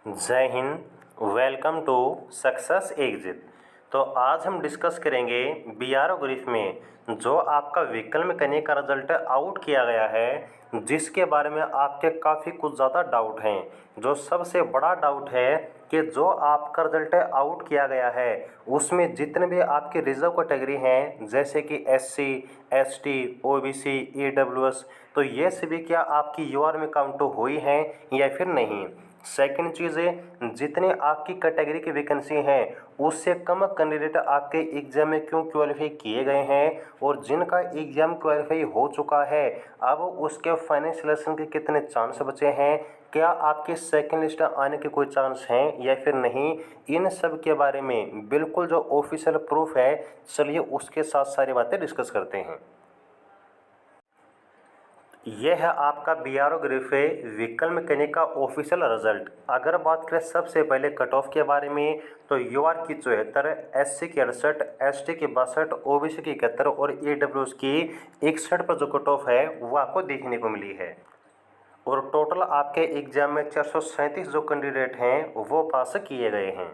जय Hind. Welcome to success exit. तो आज हम डिस्कस करेंगे बीआरओ ग्रीफ में जो आपका विकल्प करने का रिजल्ट आउट किया गया है, जिसके बारे में आपके काफ़ी कुछ ज़्यादा डाउट हैं। जो सबसे बड़ा डाउट है कि जो आपका रिजल्ट आउट किया गया है उसमें जितने भी आपके रिजर्व कैटेगरी हैं, जैसे कि एससी, एसटी, ओबीसी, ईडब्ल्यूएस, तो ये सभी क्या आपकी यूआर में काउंट हुई हैं या फिर नहीं। सेकंड चीज़ है, जितने आपकी कैटेगरी की वैकेंसी हैं उससे कम कैंडिडेट आपके एग्जाम में क्यों क्वालिफाई किए गए हैं, और जिनका एग्जाम क्वालिफाई हो चुका है अब उसके फाइनल सिलेक्शन के कितने चांस बचे हैं, क्या आपके सेकंड लिस्ट आने के कोई चांस हैं या फिर नहीं। इन सब के बारे में बिल्कुल जो ऑफिशियल प्रूफ है, चलिए उसके साथ सारी बातें डिस्कस करते हैं। यह है आपका बीआरओ ग्रीफ विकल्प करने का ऑफिशियल रिजल्ट। अगर बात करें सबसे पहले कट ऑफ के बारे में, तो यूआर की 74, एससी की 68, एसटी की 62, ओबीसी की 71 और ईडब्ल्यूएस की 61 पर जो कट ऑफ है वो आपको देखने को मिली है। और टोटल आपके एग्जाम में 437 जो कैंडिडेट हैं वो पास किए गए हैं।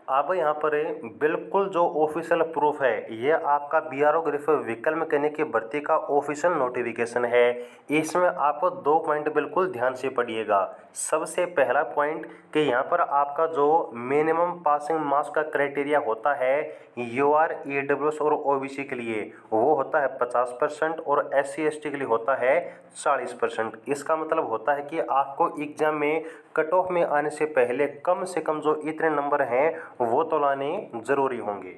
अब यहाँ पर बिल्कुल जो ऑफिशियल प्रूफ है, ये आपका बीआरओ ग्रीफ विकल्प करने की भर्ती का ऑफिशियल नोटिफिकेशन है। इसमें आप दो पॉइंट बिल्कुल ध्यान से पढ़िएगा। सबसे पहला पॉइंट कि यहाँ पर आपका जो मिनिमम पासिंग मार्क्स का क्राइटेरिया होता है यूआर, ईडब्ल्यूएस और ओबीसी के लिए, वो होता है 50% और एससी एसटी के लिए होता है 40%। इसका मतलब होता है कि आपको एग्जाम में कट ऑफ में आने से कम जो इतने नंबर हैं वो तो लाने ज़रूरी होंगे।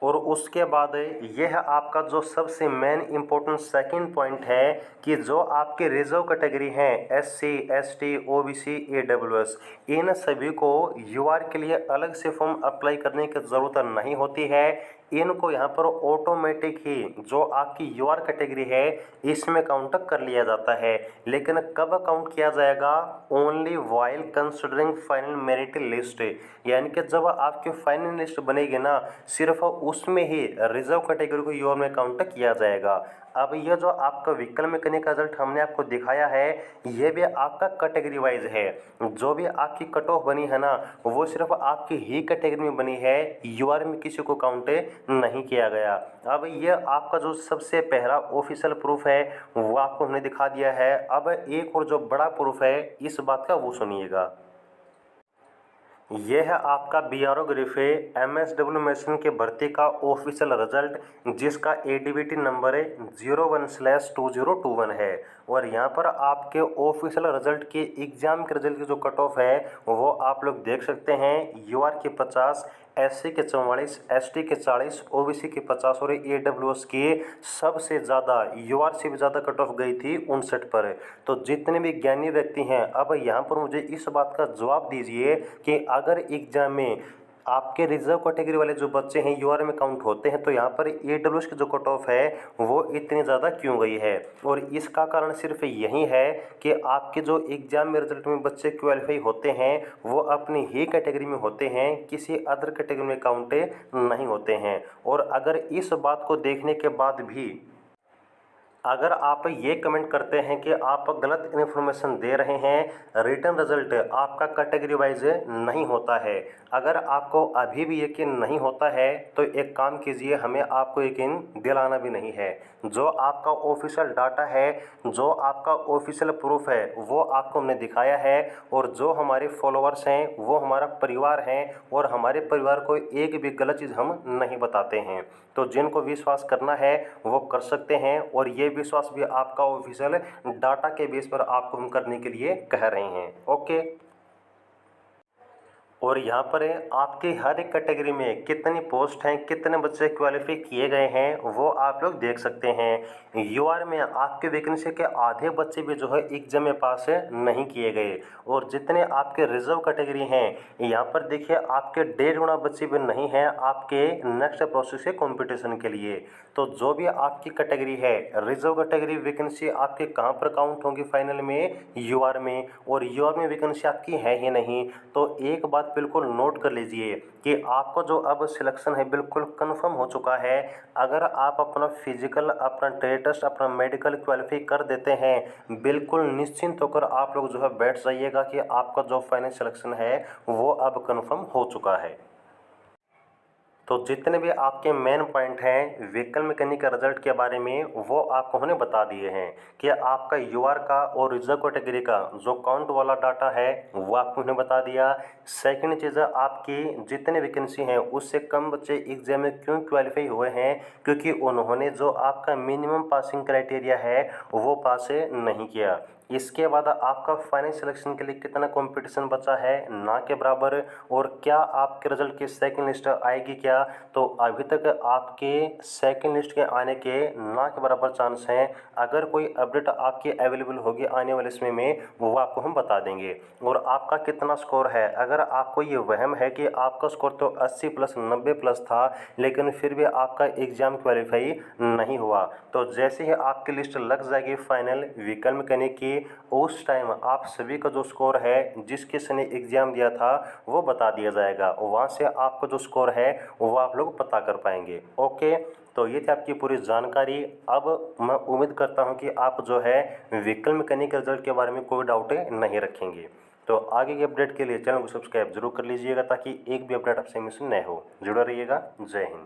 और उसके बाद यह आपका जो सबसे मेन इम्पोर्टेंट सेकंड पॉइंट है कि जो आपके रिजर्व कैटेगरी हैं एससी, एसटी, ओबीसी, ईडब्ल्यूएस, इन सभी को यूआर के लिए अलग से फॉर्म अप्लाई करने की ज़रूरत नहीं होती है। इनको यहाँ पर ऑटोमेटिक ही जो आपकी यूआर कैटेगरी है इसमें काउंट कर लिया जाता है। लेकिन कब काउंट किया जाएगा? Only while considering final merit list, यानी कि जब आपकी फाइनल लिस्ट बनेगी ना, सिर्फ उसमें ही रिजर्व कैटेगरी को यूआर में काउंट किया जाएगा। अब ये जो आपका विकल्प करने का रिजल्ट हमने आपको दिखाया है, ये भी आपका कैटेगरी वाइज है। जो भी आपकी कट ऑफ बनी है ना, वो सिर्फ आपकी ही कैटेगरी में बनी है, यूआर में किसी को काउंट नहीं किया गया। अब ये आपका जो सबसे पहला ऑफिशियल प्रूफ है वो आपको हमने दिखा दिया है। अब एक और जो बड़ा प्रूफ है इस बात का, वो सुनिएगा। यह है आपका बीआरओ ग्रीफ एमएसडब्ल्यू मशीन के भर्ती का ऑफिशियल रिजल्ट, जिसका एडीबीटी नंबर 01/2021 है। और यहाँ पर आपके ऑफिशियल रिजल्ट के एग्जाम के रिजल्ट की जो कट ऑफ है वो आप लोग देख सकते हैं। यूआर के 50, एससी के 44, एसटी के 40, ओबीसी के 50 और ईडब्ल्यूएस की सबसे ज़्यादा, यूआर से भी ज़्यादा कट ऑफ गई थी 59 पर। तो जितने भी ज्ञानी व्यक्ति हैं, अब यहाँ पर मुझे इस बात का जवाब दीजिए कि अगर एग्जाम में आपके रिजर्व कैटेगरी वाले जो बच्चे हैं यूआर में काउंट होते हैं, तो यहाँ पर ईडब्ल्यूएस की जो कट ऑफ है वो इतनी ज़्यादा क्यों गई है। और इसका कारण सिर्फ यही है कि आपके जो एग्जाम में रिजल्ट में बच्चे क्वालिफाई होते हैं वो अपनी ही कैटेगरी में होते हैं, किसी अदर कैटेगरी में काउंट नहीं होते हैं। और अगर इस बात को देखने के बाद भी अगर आप ये कमेंट करते हैं कि आप गलत इन्फॉर्मेशन दे रहे हैं, रिटर्न रिजल्ट आपका कैटेगरी वाइज नहीं होता है, अगर आपको अभी भी यकीन नहीं होता है तो एक काम कीजिए, हमें आपको यकीन दिलाना भी नहीं है। जो आपका ऑफिशियल डाटा है, जो आपका ऑफिशियल प्रूफ है, वो आपको हमने दिखाया है। और जो हमारे फॉलोअर्स हैं वो हमारा परिवार हैं, और हमारे परिवार को एक भी गलत चीज़ हम नहीं बताते हैं। तो जिनको विश्वास करना है वो कर सकते हैं, और ये विश्वास भी आपका ऑफिशियल डाटा के बेस पर आपको हम करने के लिए कह रहे हैं। ओके। और यहाँ पर आपकी हर एक कैटेगरी में कितनी पोस्ट हैं, कितने बच्चे क्वालिफाई किए गए हैं, वो आप लोग देख सकते हैं। यूआर में आपके वैकेंसी के आधे बच्चे भी जो है एग्जाम में पास नहीं किए गए। और जितने आपके रिजर्व कैटेगरी हैं, यहाँ पर देखिए आपके 1.5 गुना बच्चे भी नहीं हैं आपके नेक्स्ट प्रोसेस के कॉम्पिटिशन के लिए। तो जो भी आपकी कैटेगरी है, रिजर्व कैटेगरी वैकेंसी आपके कहाँ पर काउंट होंगी फाइनल में? यूआर में। और यूआर में वैकेंसी आपकी है ही नहीं। तो एक बात बात बिल्कुल नोट कर लीजिए कि आपको जो अब सिलेक्शन है बिल्कुल कंफर्म हो चुका है। अगर आप अपना फिजिकल, अपना ट्रेड टेस्ट, अपना मेडिकल क्वालिफाई कर देते हैं, बिल्कुल निश्चिंत होकर आप लोग जो है बैठ जाइएगा कि आपका जो फाइनल सिलेक्शन है वो अब कंफर्म हो चुका है। तो जितने भी आपके मेन पॉइंट हैं व्हीकल मैकेनिक के रिजल्ट के बारे में वो आपको हमने बता दिए हैं कि आपका यूआर का और रिजर्व कैटेगरी का जो काउंट वाला डाटा है वो आपको हमने बता दिया। सेकंड चीज़, आपकी जितने वैकेंसी हैं उससे कम बच्चे एग्जाम में क्यों क्वालिफाई हुए हैं, क्योंकि उन्होंने जो आपका मिनिमम पासिंग क्राइटेरिया है वो पास नहीं किया। इसके बाद आपका फाइनल सिलेक्शन के लिए कितना कंपटीशन बचा है, ना के बराबर, और क्या आपके रिजल्ट की सेकंड लिस्ट आएगी क्या, तो अभी तक आपके सेकंड लिस्ट के आने के ना के बराबर चांस हैं। अगर कोई अपडेट आपकी अवेलेबल होगी आने वाले समय में वो आपको हम बता देंगे। और आपका कितना स्कोर है, अगर आपको ये वहम है कि आपका स्कोर तो 80 प्लस 90 प्लस था लेकिन फिर भी आपका एग्ज़ाम क्वालिफाई नहीं हुआ, तो जैसे ही आपकी लिस्ट लग जाएगी फाइनल व्हीकल मैकेनिक की, उस टाइम आप सभी का जो स्कोर है जिस किसी ने एग्ज़ाम दिया था वो बता दिया जाएगा। वहाँ से आपका जो स्कोर है वो आप लोग पता कर पाएंगे। ओके, तो ये थी आपकी पूरी जानकारी। अब मैं उम्मीद करता हूँ कि आप जो है व्हीकल मैकेनिक रिजल्ट के बारे में कोई डाउट नहीं रखेंगे। तो आगे के अपडेट के लिए चैनल को सब्सक्राइब जरूर कर लीजिएगा ताकि एक भी अपडेट आपसे मिस न हो। जुड़ा रहिएगा। जय हिंद।